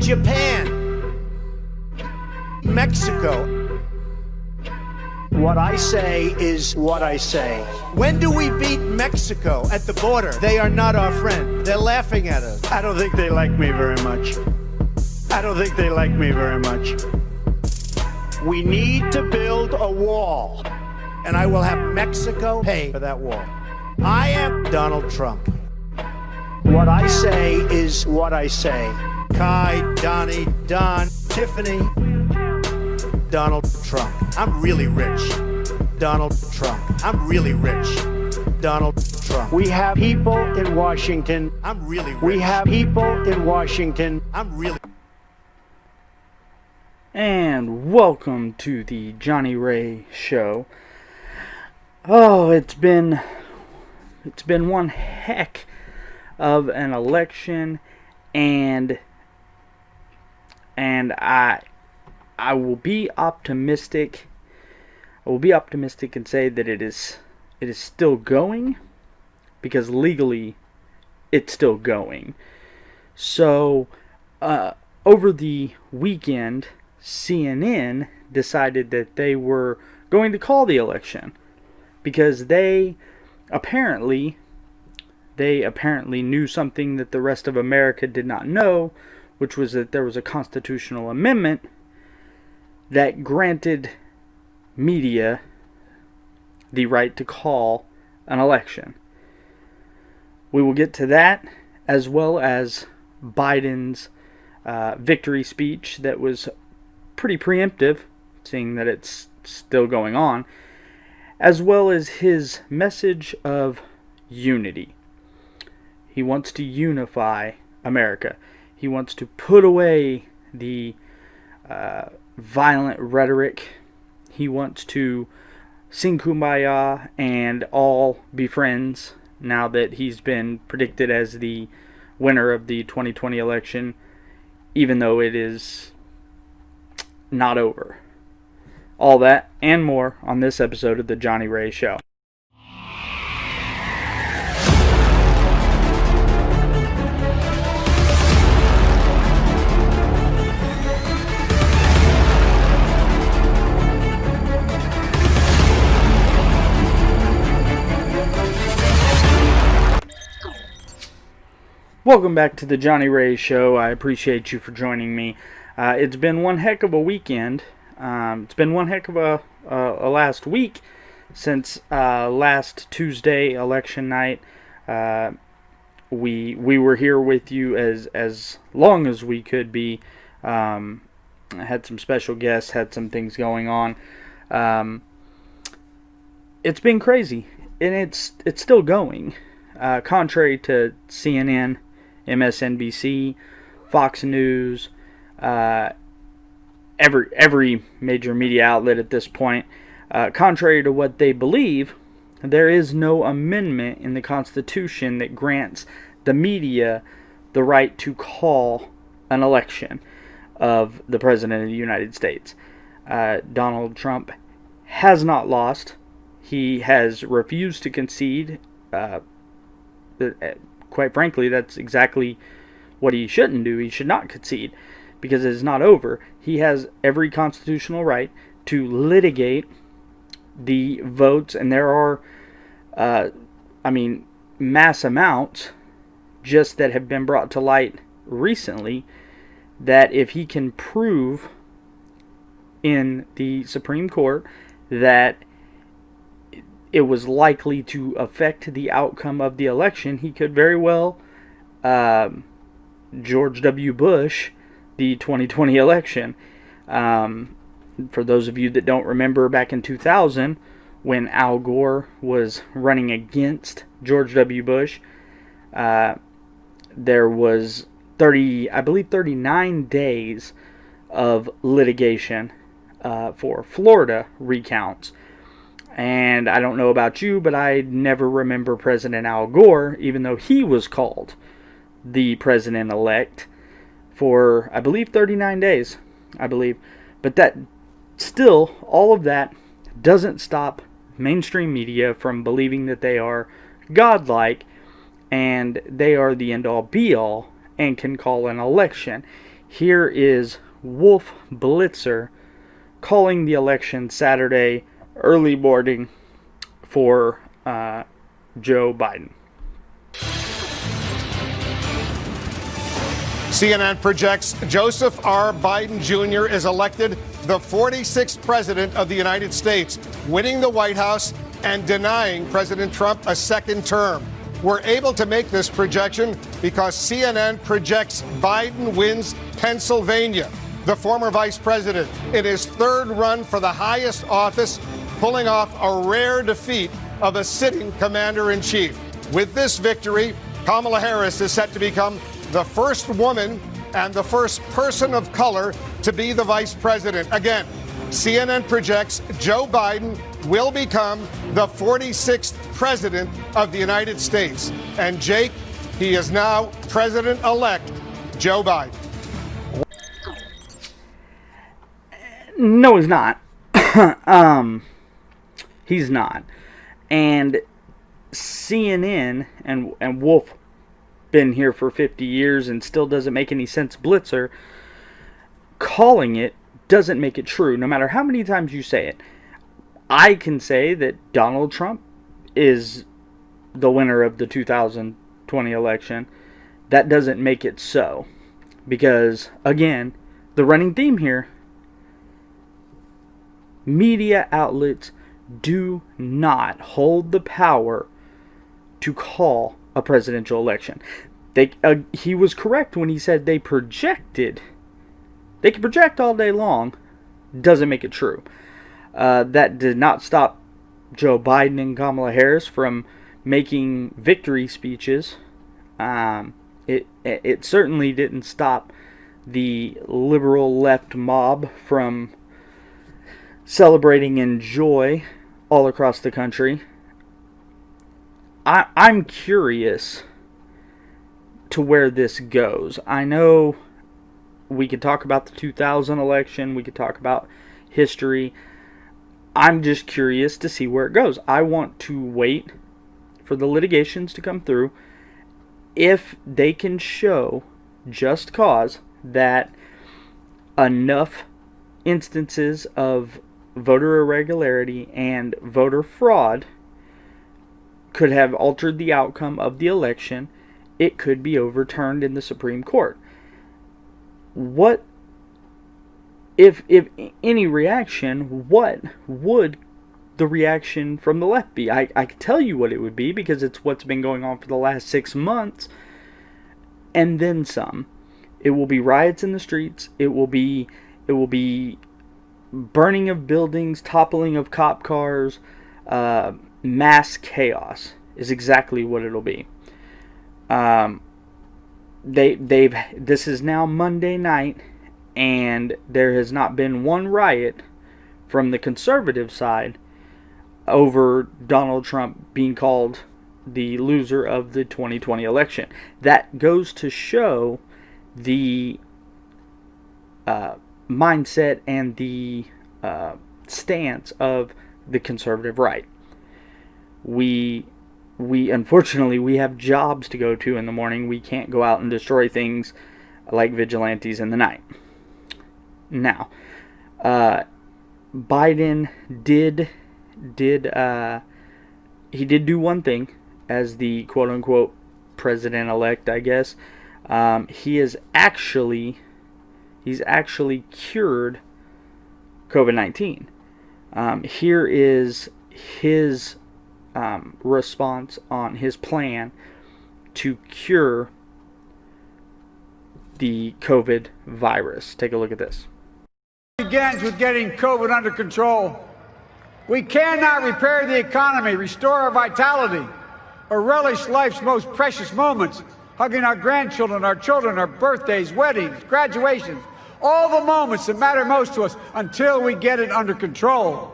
Japan, Mexico. What I say is what I say. When do we beat Mexico at the border? They are not our friend. They're laughing at us. I don't think they like me very much. I don't think they like me very much. We need to build a wall. And I will have Mexico pay for that wall. I am Donald Trump. What I say is what I say. Kai, Donnie, Don, Tiffany, Donald Trump. I'm really rich. Donald Trump. I'm really rich. Donald Trump. We have people in Washington. I'm really rich. We have people in Washington. I'm really. And welcome to the Johnny Ray Show. Oh, it's been one heck of an election, and I will be optimistic. I will be optimistic and say that it is still going, because legally it's still going. So over the weekend, CNN decided that they were going to call the election because they apparently knew something that the rest of America did not know, which was that there was a constitutional amendment that granted media the right to call an election. We will get to that, as well as Biden's victory speech that was pretty preemptive, seeing that it's still going on, as well as his message of unity. He wants to unify America. He wants to put away the violent rhetoric. He wants to sing Kumbaya and all be friends now that he's been predicted as the winner of the 2020 election, even though it is not over. All that and more on this episode of the Johnny Ray Show. Welcome back to the Johnny Ray Show. I appreciate you for joining me. It's been one heck of a weekend. It's been one heck of a last week since last Tuesday, election night. We were here with you as long as we could be. Had some special guests, had some things going on. It's been crazy, and it's still going. Contrary to CNN, MSNBC, Fox News, every major media outlet at this point, contrary to what they believe, there is no amendment in the Constitution that grants the media the right to call an election of the President of the United States. Donald Trump has not lost. He has refused to concede. Quite frankly, that's exactly what he shouldn't do. He should not concede, because it is not over. He has every constitutional right to litigate the votes, and there are, mass amounts just that have been brought to light recently, that if he can prove in the Supreme Court that it was likely to affect the outcome of the election, he could very well George W. Bush the 2020 election. For those of you that don't remember, back in 2000, when Al Gore was running against George W. Bush, there was 39 days of litigation for Florida recounts. And I don't know about you, but I never remember President Al Gore, even though he was called the president-elect, for, I believe, 39 days, But that, still, all of that doesn't stop mainstream media from believing that they are godlike and they are the end-all, be-all and can call an election. Here is Wolf Blitzer calling the election Saturday early morning for Joe Biden. CNN projects Joseph R. Biden Jr. is elected the 46th president of the United States, winning the White House and denying President Trump a second term. We're able to make this projection because CNN projects Biden wins Pennsylvania, the former vice president, in his third run for the highest office, pulling off a rare defeat of a sitting commander-in-chief. With this victory, Kamala Harris is set to become the first woman and the first person of color to be the vice president. Again, CNN projects Joe Biden will become the 46th president of the United States. And Jake, he is now President-elect Joe Biden. No, he's not. He's not. And CNN and Wolf been here for 50 years and still doesn't make any sense. Blitzer calling it doesn't make it true, no matter how many times you say it. I can say that Donald Trump is the winner of the 2020 election. That doesn't make it so. Because, again, the running theme here, media outlets do not hold the power to call a presidential election. He was correct when he said they projected. They can project all day long. Doesn't make it true. That did not stop Joe Biden and Kamala Harris from making victory speeches. It certainly didn't stop the liberal left mob from celebrating in joy all across the country. I'm curious to where this goes. I know we could talk about the 2000 election. We could talk about history. I'm just curious to see where it goes. I want to wait for the litigations to come through. If they can show just cause that enough instances of voter irregularity and voter fraud could have altered the outcome of the election, it could be overturned in the Supreme Court. What, if any reaction, what would the reaction from the left be? I can tell you what it would be, because it's what's been going on for the last 6 months, and then some. It will be riots in the streets. It will be burning of buildings, toppling of cop cars, mass chaos is exactly what it'll be. This is now Monday night, and there has not been one riot from the conservative side over Donald Trump being called the loser of the 2020 election. That goes to show the mindset and the stance of the conservative right. We unfortunately, we have jobs to go to in the morning. We can't go out and destroy things like vigilantes in the night. Now, Biden did do one thing as the quote-unquote president-elect, I guess. He's actually cured COVID-19. Here is his response on his plan to cure the COVID virus. Take a look at this. It begins with getting COVID under control. We cannot repair the economy, restore our vitality, or relish life's most precious moments, hugging our grandchildren, our children, our birthdays, weddings, graduations, all the moments that matter most to us, until we get it under control.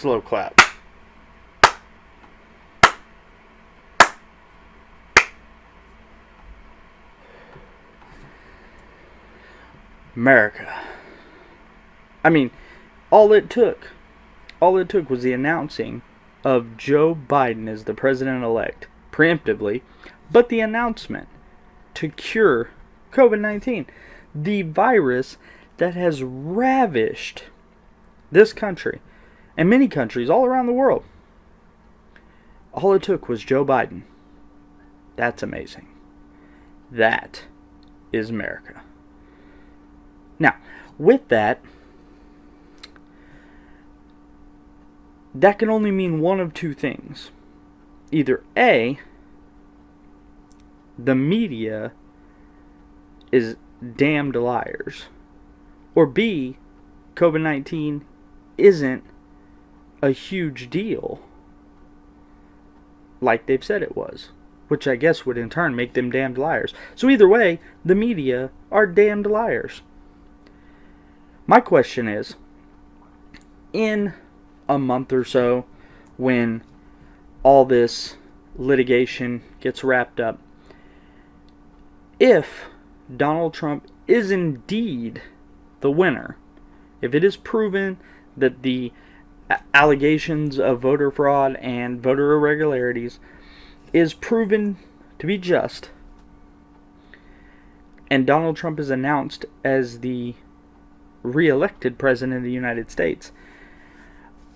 slow clap. America. I mean, all it took was the announcing of Joe Biden as the president-elect, preemptively, but the announcement to cure COVID-19, the virus that has ravished this country and many countries all around the world. All it took was Joe Biden. That's amazing. That is America. Now, with that can only mean one of two things. Either A, the media is damned liars, or B, COVID-19 isn't a huge deal like they've said it was, which I guess would in turn make them damned liars. So either way, the media are damned liars. My question is, in a month or so, when all this litigation gets wrapped up, if Donald Trump is indeed the winner, if it is proven that the allegations of voter fraud and voter irregularities is proven to be just, and Donald Trump is announced as the re-elected president of the United States,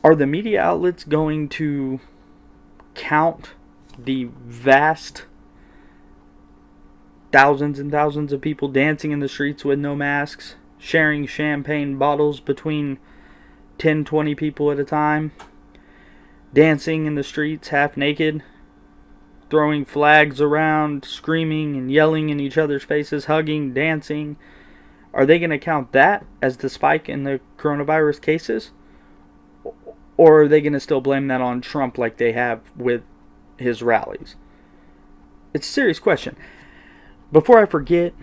are the media outlets going to count the vast thousands and thousands of people dancing in the streets with no masks, sharing champagne bottles between 10, 20 people at a time, dancing in the streets half naked, throwing flags around, screaming and yelling in each other's faces, hugging, dancing? Are they going to count that as the spike in the coronavirus cases? Or are they going to still blame that on Trump like they have with his rallies? It's a serious question. Before I forget,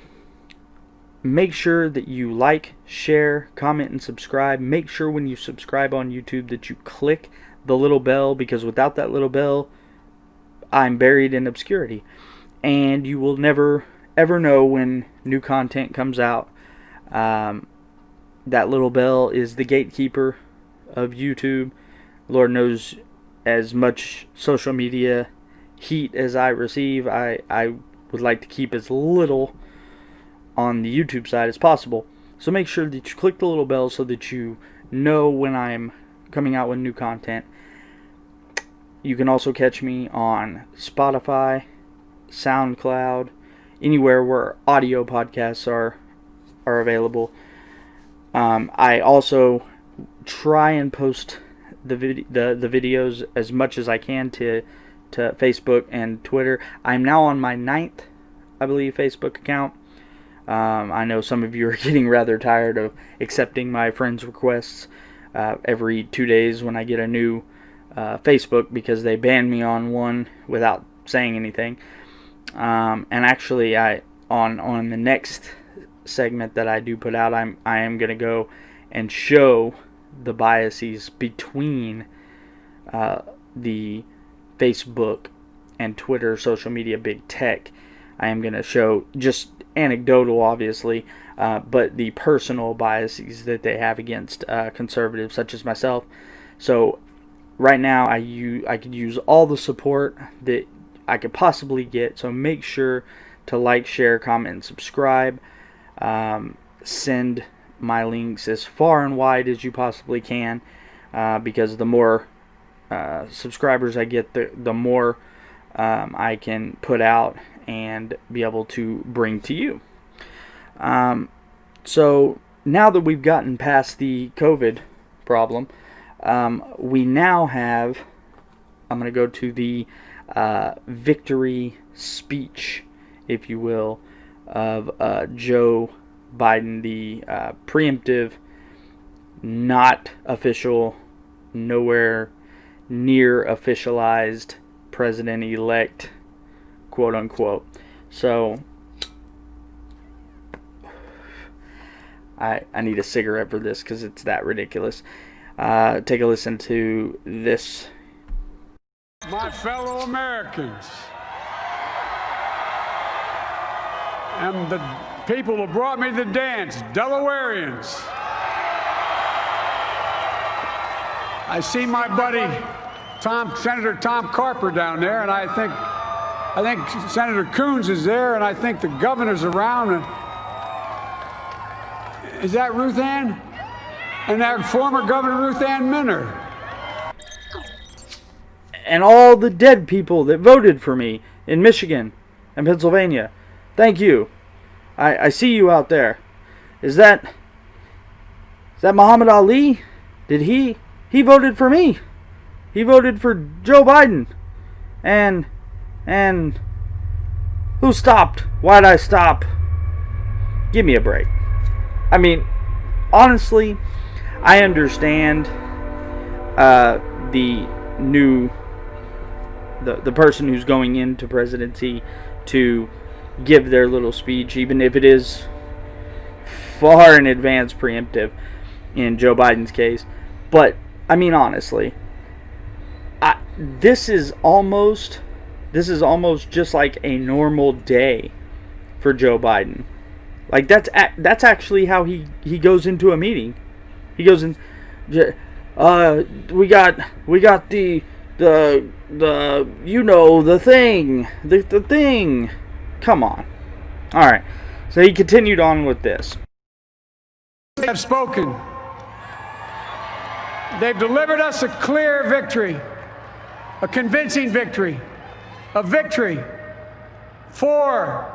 make sure that you like, share, comment, and subscribe. Make sure when you subscribe on YouTube that you click the little bell, because without that little bell, I'm buried in obscurity. And you will never, ever know when new content comes out. That little bell is the gatekeeper of YouTube. Lord knows, as much social media heat as I receive, I would like to keep as little on the YouTube side as possible. So make sure that you click the little bell so that you know when I'm coming out with new content. You can also catch me on Spotify, SoundCloud, anywhere where audio podcasts are available. I also try and post the videos as much as I can to Facebook and Twitter. I'm now on my 9th, I believe, Facebook account. I know some of you are getting rather tired of accepting my friends' requests every 2 days when I get a new Facebook, because they banned me on one without saying anything. And actually, on the next segment that I do put out, I am going to go and show the biases between the Facebook and Twitter social media big tech. I am going to show, just anecdotal obviously, but the personal biases that they have against conservatives such as myself. So right now I could use all the support that I could possibly get, so make sure to like, share, comment, and subscribe. Send my links as far and wide as you possibly can, because the more subscribers I get, the more I can put out and be able to bring to you. So now that we've gotten past the COVID problem, we now have, I'm going to go to the victory speech, if you will, of Joe Biden, the preemptive, not official, nowhere near officialized president-elect, quote unquote. So I need a cigarette for this because it's that ridiculous. Take a listen to this. My fellow Americans and the people who brought me to the dance, Delawareans. I see my buddy Senator Tom Carper down there, and I think Senator Coons is there, and I think the governor's around. Is that Ruth Ann? And that former Governor Ruth Ann Minner. And all the dead people that voted for me in Michigan and Pennsylvania. Thank you. I see you out there. Is that Muhammad Ali? Did he voted for me? He voted for Joe Biden. And who stopped? Why'd I stop? Give me a break. I mean, honestly, I understand the person who's going into presidency to give their little speech, even if it is far in advance preemptive in Joe Biden's case. But I mean, honestly, this is almost just like a normal day for Joe Biden. Like that's actually how he goes into a meeting. He goes in, we got the thing. Come on. All right. So he continued on with this. They have spoken. They've delivered us a clear victory, a convincing victory, a victory for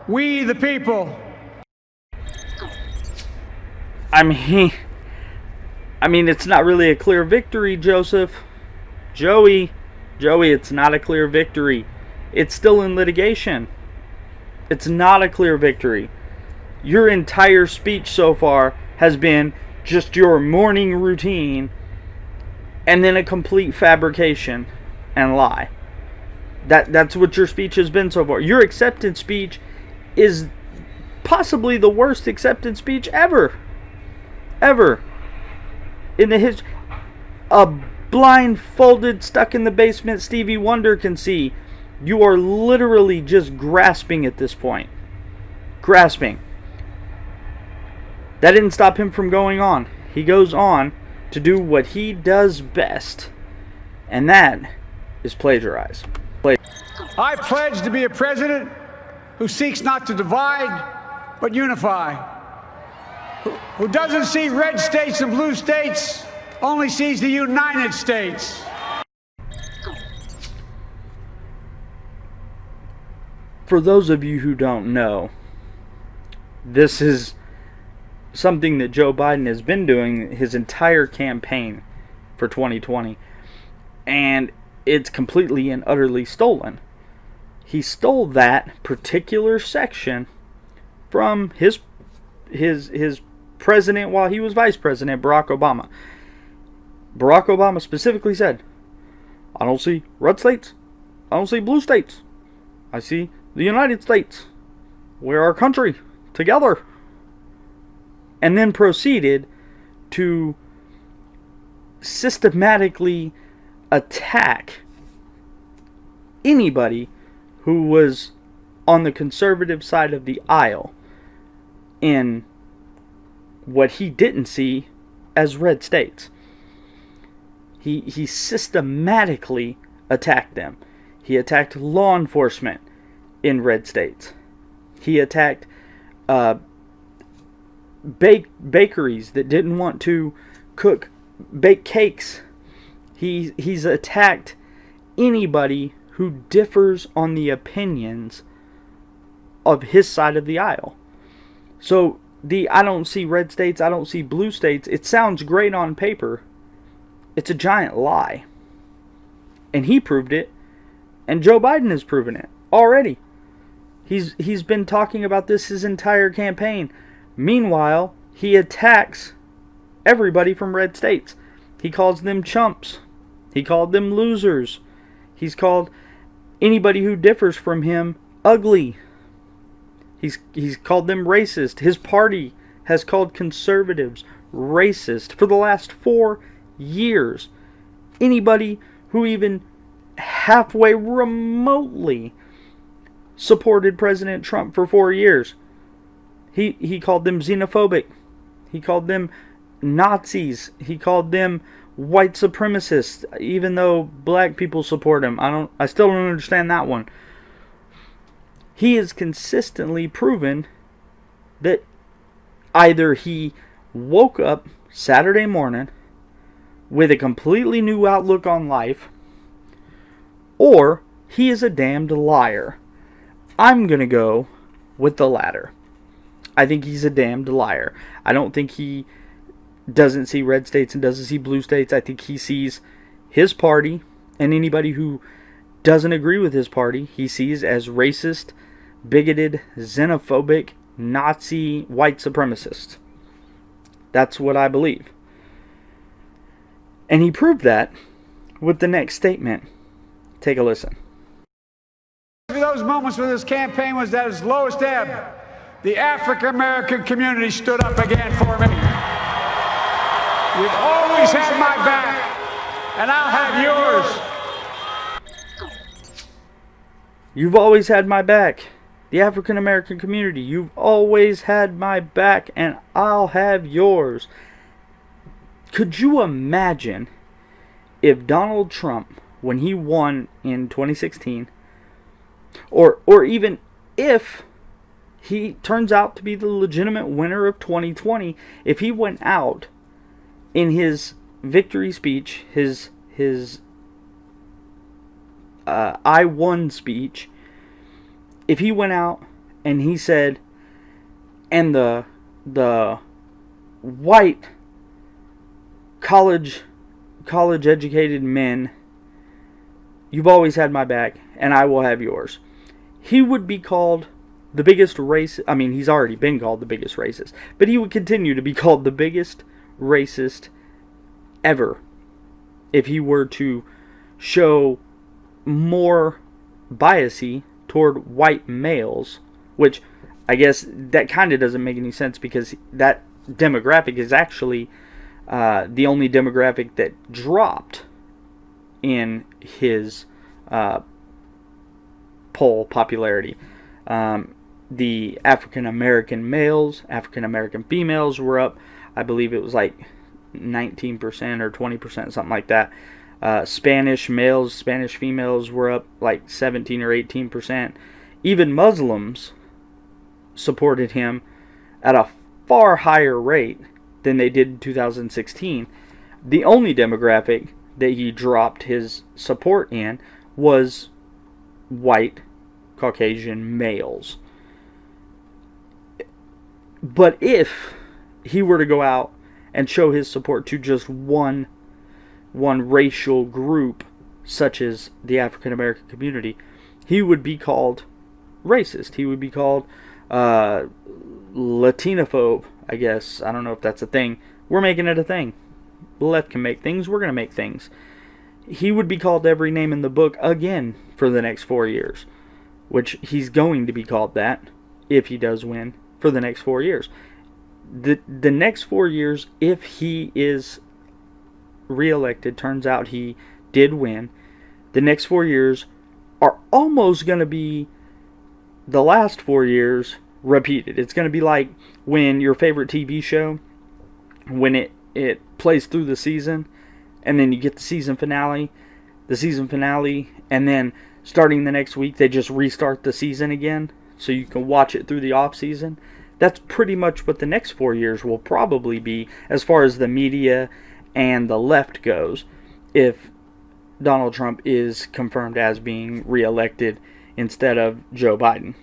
we the people. I mean, it's not really a clear victory, Joseph. Joey, it's not a clear victory. It's still in litigation. It's not a clear victory. Your entire speech so far has been just your morning routine and then a complete fabrication and lie. That's what your speech has been so far. Your acceptance speech is possibly the worst acceptance speech ever. In the history. A blindfolded, stuck in the basement Stevie Wonder can see. You are literally just grasping at this point. Grasping. That didn't stop him from going on. He goes on to do what he does best. And that is plagiarize. I pledge to be a president who seeks not to divide, but unify. Who doesn't see red states and blue states, only sees the United States. For those of you who don't know, this is something that Joe Biden has been doing his entire campaign for 2020. And it's completely and utterly stolen. He stole that particular section from his president while he was vice president, Barack Obama. Barack Obama specifically said, I don't see red states. I don't see blue states. I see the United States. We're our country together. And then proceeded to systematically attack anybody who was on the conservative side of the aisle in what he didn't see as red states. He systematically attacked them. He attacked law enforcement in red states. He attacked bakeries that didn't want to bake cakes. He's attacked anybody who differs on the opinions of his side of the aisle. So I don't see red states, I don't see blue states, it sounds great on paper. It's a giant lie. And he proved it, and Joe Biden has proven it already. He's been talking about this his entire campaign. Meanwhile, he attacks everybody from red states. He calls them chumps. He called them losers. He's called anybody who differs from him ugly. He's called them racist. His party has called conservatives racist for the last 4 years. Anybody who even halfway remotely supported President Trump for 4 years, he called them xenophobic. He called them Nazis. He called them white supremacists, even though black people support him. I still don't understand that one. He has consistently proven that either he woke up Saturday morning with a completely new outlook on life, or he is a damned liar. I'm going to go with the latter. I think he's a damned liar. I don't think he doesn't see red states and doesn't see blue states. I think he sees his party and anybody who doesn't agree with his party, he sees as racist, bigoted, xenophobic, Nazi, white supremacists. That's what I believe. And he proved that with the next statement. Take a listen. Those moments when this campaign was at its lowest ebb, the African American community stood up again for me. You've always had my back, and I'll have yours. You've always had my back. The African American community, you've always had my back, and I'll have yours. Could you imagine if Donald Trump, when he won in 2016, or even if he turns out to be the legitimate winner of 2020, if he went out in his victory speech, his I won speech, if he went out and he said, and the white college educated men, you've always had my back and I will have yours, he would be called the biggest racist. I mean, he's already been called the biggest racist, but he would continue to be called the biggest racist ever if he were to show more biasy toward white males, which I guess that kind of doesn't make any sense because that demographic is actually the only demographic that dropped in his poll popularity. The African American males, African American females were up, I believe it was like 19% or 20%, something like that. Spanish males, Spanish females were up like 17 or 18%. Even Muslims supported him at a far higher rate than they did in 2016. The only demographic that he dropped his support in was white Caucasian males. But if he were to go out and show his support to just one racial group, such as the African American community, he would be called racist. He would be called Latinophobe, I guess. I don't know if that's a thing. We're making it a thing. The left can make things. We're going to make things. He would be called every name in the book again for the next 4 years, which he's going to be called that if he does win for the next 4 years. The next 4 years, if he is reelected, turns out he did win, the next 4 years are almost going to be the last 4 years repeated. It's going to be like when your favorite TV show, when it plays through the season, and then you get the season finale, and then starting the next week, they just restart the season again, so you can watch it through the off season. That's pretty much what the next 4 years will probably be as far as the media and the left goes, if Donald Trump is confirmed as being reelected instead of Joe Biden.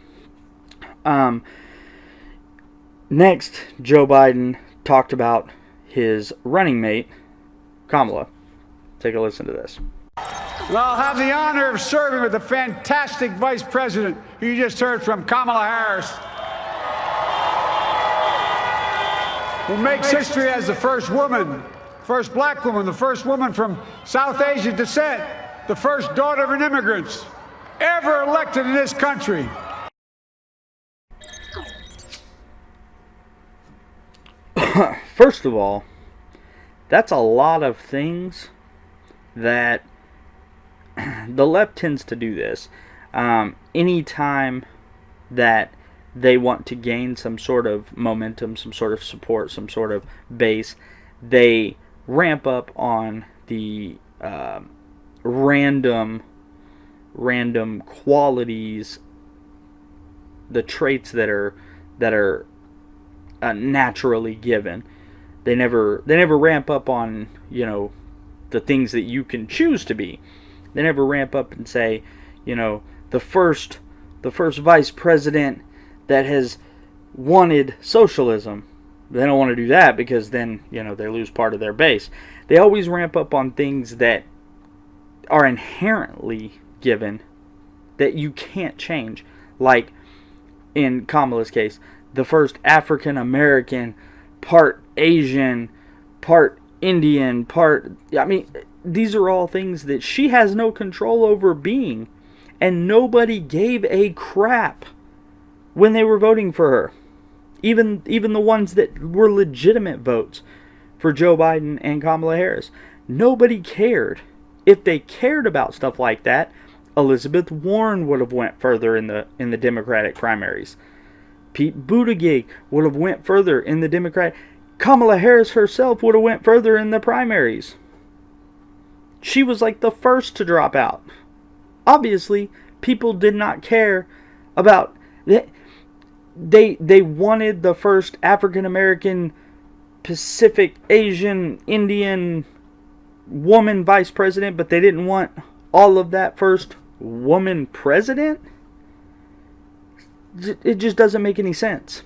Next, Joe Biden talked about his running mate, Kamala. Take a listen to this. Well, I'll have the honor of serving with the fantastic Vice President who you just heard from, Kamala Harris, who makes history as the first woman, first black woman, the first woman from South Asian descent, the first daughter of an immigrant ever elected in this country. First of all, That's a lot of things that the left tends to do this. Anytime that they want to gain some sort of momentum, some sort of support, some sort of base, they ramp up on the random qualities, the traits that are naturally given. They never ramp up on, the things that you can choose to be. They never ramp up and say, the first vice president that has wanted socialism. They don't want to do that because then, they lose part of their base. They always ramp up on things that are inherently given that you can't change. Like in Kamala's case, the first African American, part Asian, part Indian, these are all things that she has no control over being. And nobody gave a crap when they were voting for her. Even the ones that were legitimate votes for Joe Biden and Kamala Harris. Nobody cared. If they cared about stuff like that, Elizabeth Warren would have went further in the Democratic primaries. Pete Buttigieg would have went further in the Democratic. Kamala Harris herself would have went further in the primaries. She was like the first to drop out. Obviously, people did not care about that. They wanted the first African American, Pacific, Asian, Indian woman vice president, but they didn't want all of that first woman president. It just doesn't make any sense.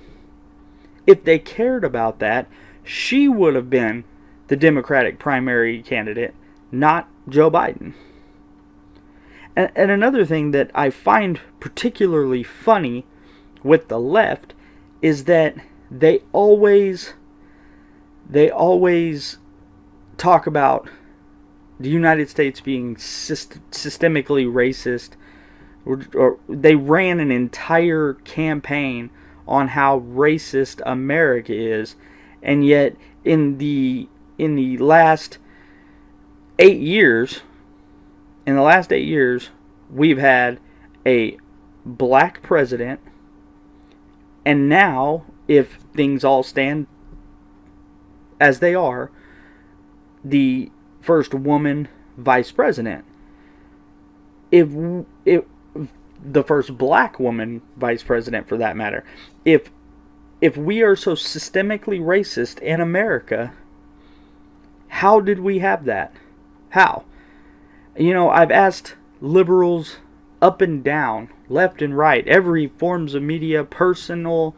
If they cared about that, she would have been the Democratic primary candidate, not Joe Biden. And another thing that I find particularly funny with the left is that they always talk about the United States being systemically racist, or they ran an entire campaign on how racist America is, and yet in the last 8 years, we've had a black president, and now, if things all stand as they are, the first woman vice president. If the first black woman vice president, for that matter. If we are so systemically racist in America, how did we have that? How? I've asked liberals up and down, left and right, every forms of media, personal.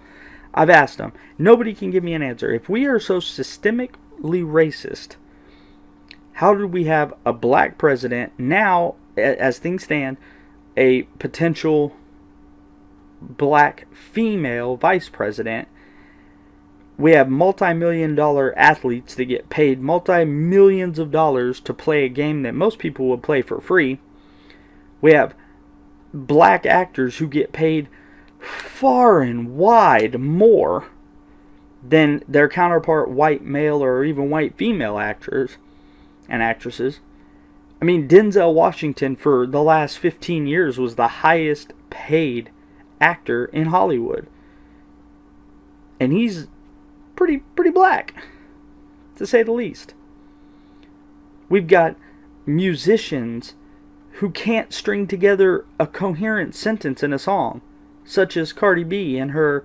I've asked them. Nobody can give me an answer. If we are so systemically racist, how did we have a black president, now, as things stand, a potential black female vice president? We have multi-million-dollar athletes that get paid multi-millions of dollars to play a game that most people would play for free. We have black actors who get paid far and wide more than their counterpart white male or even white female actors and actresses. I mean, Denzel Washington for the last 15 years was the highest paid actor in Hollywood. And he's pretty black, to say the least. We've got musicians who can't string together a coherent sentence in a song, such as Cardi B and her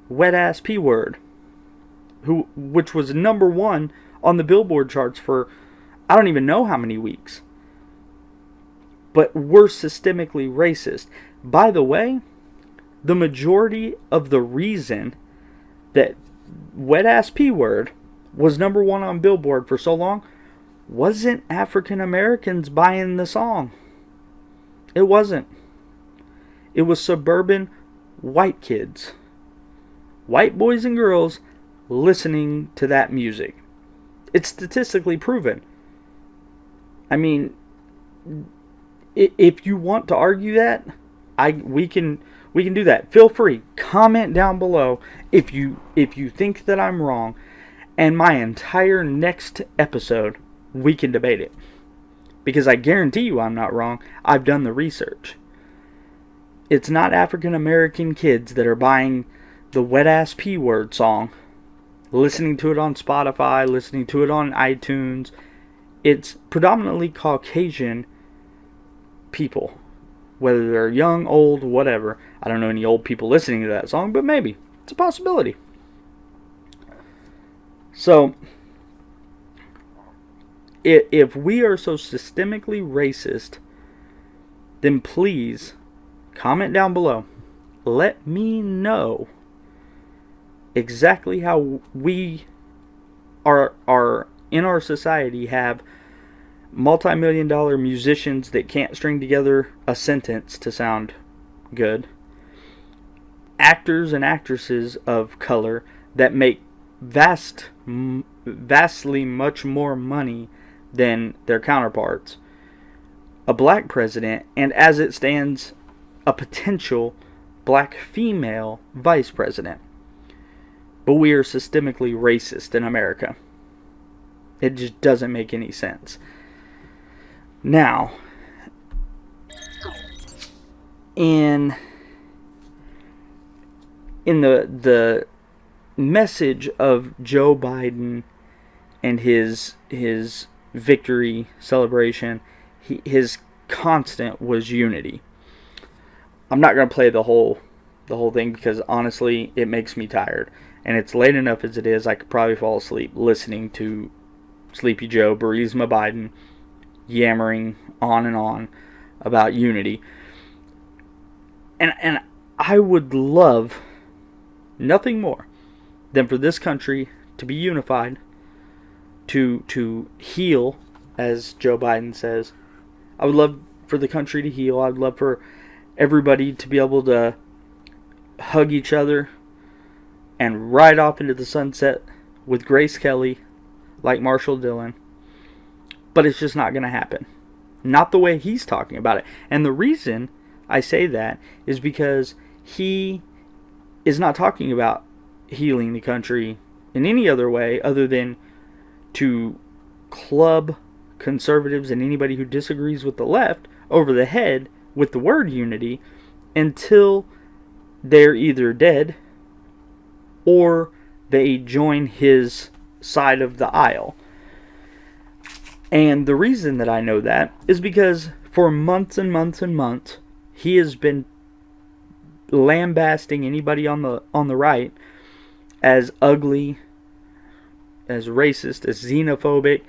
wet-ass P-word, which was number one on the Billboard charts for I don't even know how many weeks. But we're systemically racist. By the way, the majority of the reason that wet-ass P-word was number one on Billboard for so long wasn't African Americans buying the song. It wasn't. It was suburban white kids, white boys and girls, listening to that music. It's statistically proven. I mean, if you want to argue that, we can do that. Feel free. Comment down below if you think that I'm wrong. And my entire next episode, we can debate it. Because I guarantee you I'm not wrong. I've done the research. It's not African American kids that are buying the wet ass P word song, listening to it on Spotify, listening to it on iTunes. It's predominantly Caucasian people. Whether they're young, old, whatever. I don't know any old people listening to that song, but maybe. It's a possibility. So, if we are so systemically racist, then please comment down below. Let me know exactly how we are in our society have multi-million-dollar musicians that can't string together a sentence to sound good. Actors and actresses of color that make vastly much more money than their counterparts. A black president, and as it stands, a potential black female vice president. But we are systemically racist in America. It just doesn't make any sense. Now, in the message of Joe Biden and his victory celebration, his constant was unity. I'm not going to play the whole thing because honestly it makes me tired, and it's late enough as it is. I could probably fall asleep listening to Sleepy Joe Burisma Biden yammering on and on about unity. And I would love nothing more than for this country to be unified, to heal, as Joe Biden says. I would love for the country to heal. I'd love for everybody to be able to hug each other and ride off into the sunset with Grace Kelly like Marshall Dillon. But it's just not going to happen. Not the way he's talking about it. And the reason I say that is because he is not talking about healing the country in any other way other than to club conservatives and anybody who disagrees with the left over the head with the word unity until they're either dead or they join his side of the aisle. And the reason that I know that is because for months and months and months he has been lambasting anybody on the right as ugly, as racist, as xenophobic,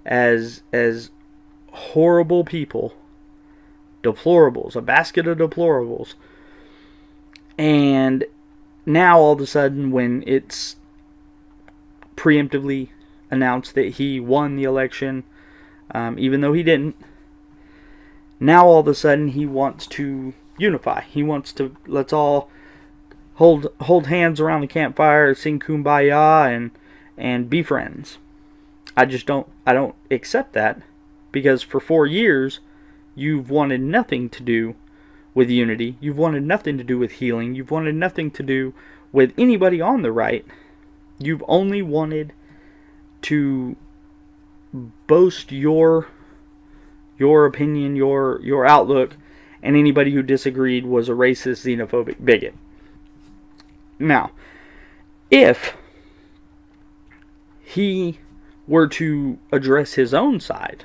as horrible people, deplorables, a basket of deplorables. And now all of a sudden, when it's preemptively announced that he won the election, even though he didn't, now all of a sudden he wants to unify. He wants to, let's all hold hands around the campfire, sing Kumbaya, and be friends. I don't accept that, because for 4 years you've wanted nothing to do with unity. You've wanted nothing to do with healing. You've wanted nothing to do with anybody on the right. You've only wanted to boast your opinion, your outlook, and anybody who disagreed was a racist, xenophobic bigot. Now, if he were to address his own side,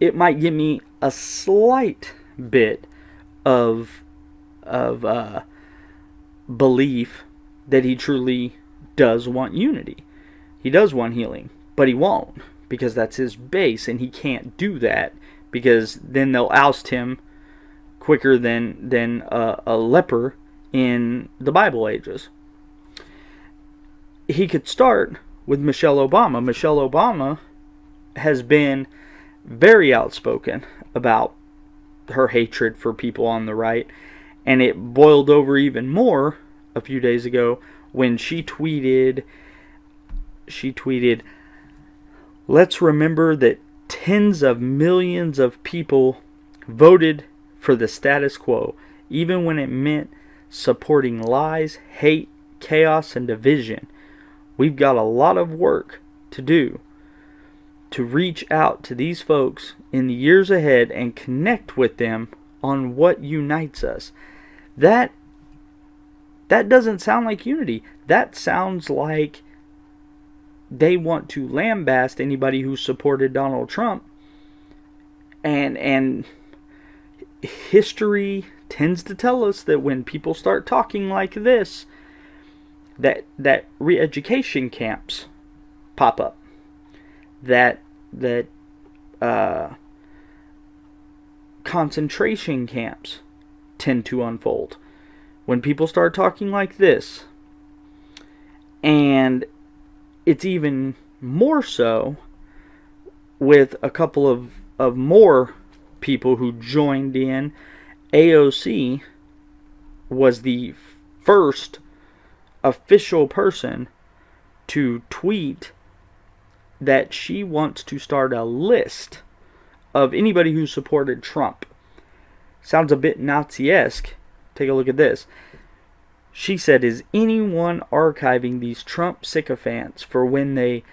it might give me a slight bit of belief that he truly does want unity. He does want healing, but he won't, because that's his base, and he can't do that because then they'll oust him quicker than a leper in the Bible ages. He could start with Michelle Obama. Michelle Obama has been very outspoken about her hatred for people on the right, and it boiled over even more a few days ago when she tweeted, "Let's remember that tens of millions of people voted for the status quo, even when it meant supporting lies, hate, chaos, and division. we've got a lot of work to do to reach out to these folks in the years ahead and connect with them on what unites us. That doesn't sound like unity. That sounds like they want to lambaste anybody who supported Donald Trump. And history tends to tell us that when people start talking like this, that re-education camps pop up. That concentration camps tend to unfold. When people start talking like this, and it's even more so with a couple of more people who joined in. AOC was the first official person to tweet that she wants to start a list of anybody who supported Trump. Sounds a bit Nazi-esque. Take a look at this. She said, is anyone archiving these Trump sycophants for when they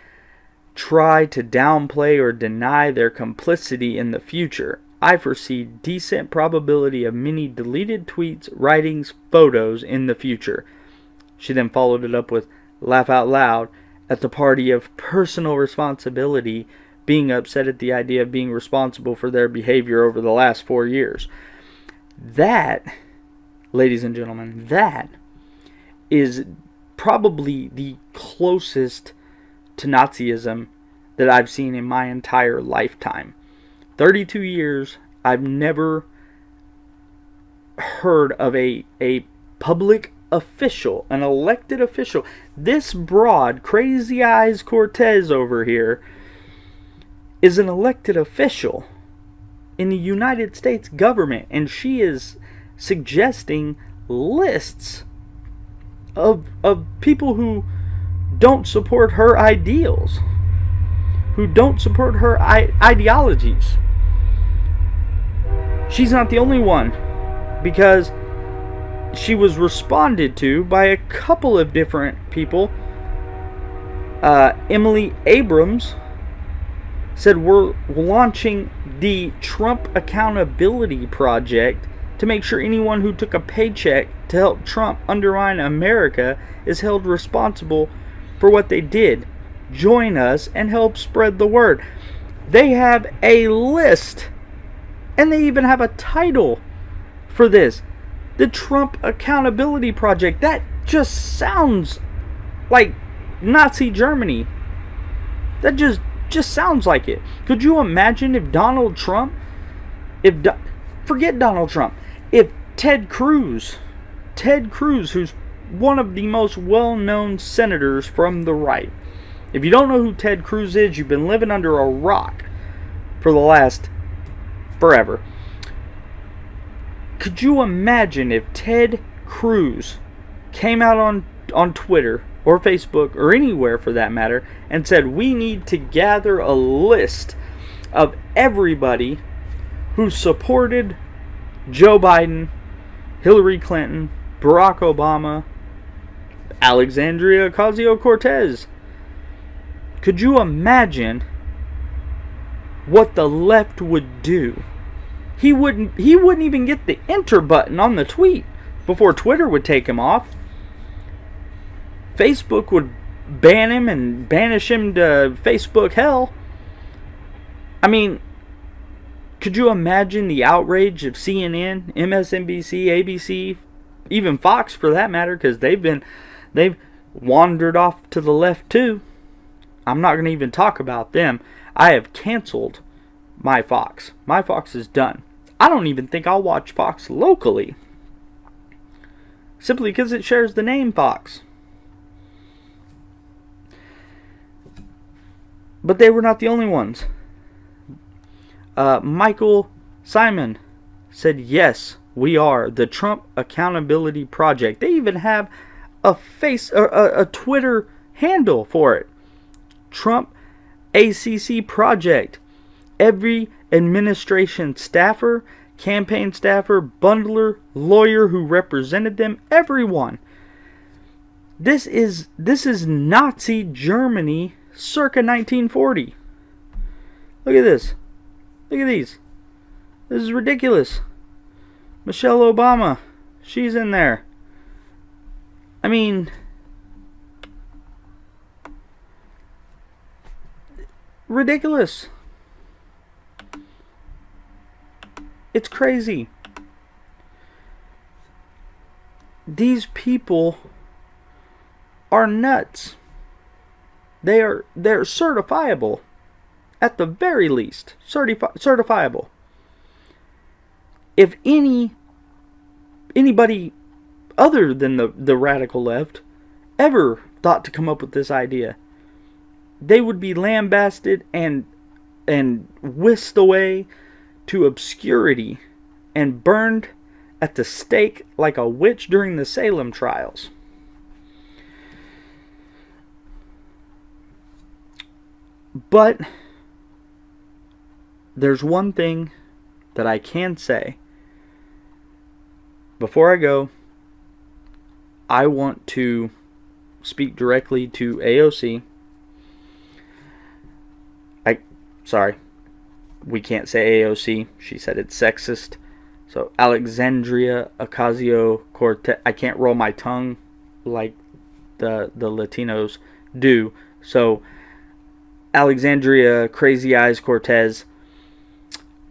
try to downplay or deny their complicity in the future? I foresee decent probability of many deleted tweets, writings, photos in the future. She then followed it up with, laugh out loud at the party of personal responsibility being upset at the idea of being responsible for their behavior over the last 4 years. That, ladies and gentlemen, that is probably the closest to Nazism that I've seen in my entire lifetime. 32 years, I've never heard of a public official, an elected official. This broad, Crazy Eyes Cortez over here is an elected official in the United States government, and she is suggesting lists of people who don't support her ideals, who don't support her ideologies. She's not the only one, because she was responded to by a couple of different people. Emily Abrams said, we're launching the Trump Accountability Project to make sure anyone who took a paycheck to help Trump undermine America is held responsible for what they did. Join us and help spread the word. They have a list, and they even have a title for this. The Trump Accountability Project. That just sounds like Nazi Germany. That just sounds like it. Could you imagine if Donald Trump, forget Donald Trump, if Ted Cruz, who's one of the most well-known senators from the right. If you don't know who Ted Cruz is, you've been living under a rock for the last forever. Could you imagine if Ted Cruz came out on Twitter or Facebook or anywhere for that matter and said, we need to gather a list of everybody who supported Joe Biden, Hillary Clinton, Barack Obama, Alexandria Ocasio-Cortez. Could you imagine what the left would do? He wouldn't even get the enter button on the tweet before Twitter would take him off. Facebook would ban him and banish him to Facebook hell. I mean, could you imagine the outrage of CNN, MSNBC, ABC, even Fox for that matter, because they've wandered off to the left too. I'm not going to even talk about them. I have canceled my Fox. My Fox is done. I don't even think I'll watch Fox locally, simply because it shares the name Fox. But they were not the only ones. Michael Simon said, yes, we are the Trump Accountability Project. They even have a Twitter handle for it. Trump ACC Project. Every administration staffer, campaign staffer, bundler, lawyer who represented them, everyone This is Nazi Germany circa 1940. Look at this. Look at these. This is ridiculous. Michelle Obama, she's in there. I mean, ridiculous. It's crazy. These people are nuts. They're certifiable. At the very least, certifiable. If anybody other than the radical left ever thought to come up with this idea, they would be lambasted and whisked away to obscurity and burned at the stake like a witch during the Salem trials. But there's one thing that I can say. Before I go, I want to speak directly to AOC. Sorry, we can't say AOC. She said it's sexist. So Alexandria Ocasio-Cortez. I can't roll my tongue like the Latinos do. So Alexandria Crazy Eyes Cortez,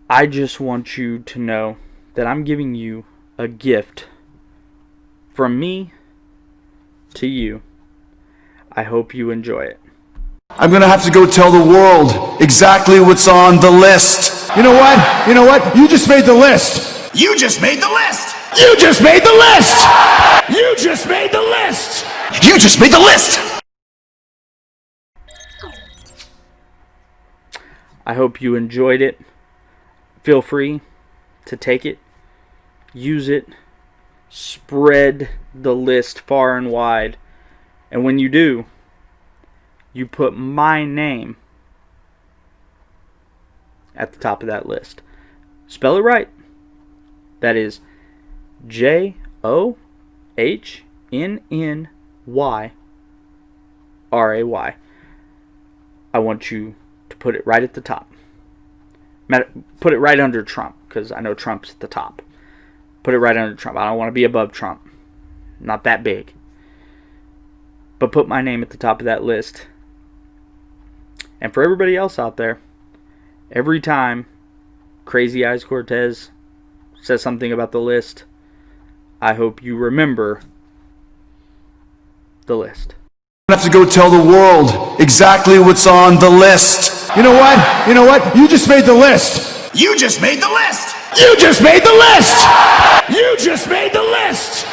I just want you to know that I'm giving you a gift from me to you. I hope you enjoy it. I'm gonna have to go tell the world exactly what's on the list. You know what? You know what? You just made the list. You just made the list! You just made the list. You just made the list. You just made the list! I hope you enjoyed it. Feel free to take it, use it, spread the list far and wide. And when you do, you put my name at the top of that list. Spell it right. That is JOHNNYRAY. I want you to put it right at the top. Put it right under Trump, because I know Trump's at the top. Put it right under Trump. I don't want to be above Trump. Not that big. But put my name at the top of that list. And for everybody else out there, every time Crazy Eyes Cortez says something about the list, I hope you remember the list. I have to go tell the world exactly what's on the list. You know what? You know what? You just made the list. You just made the list! You just made the list. You just made the list.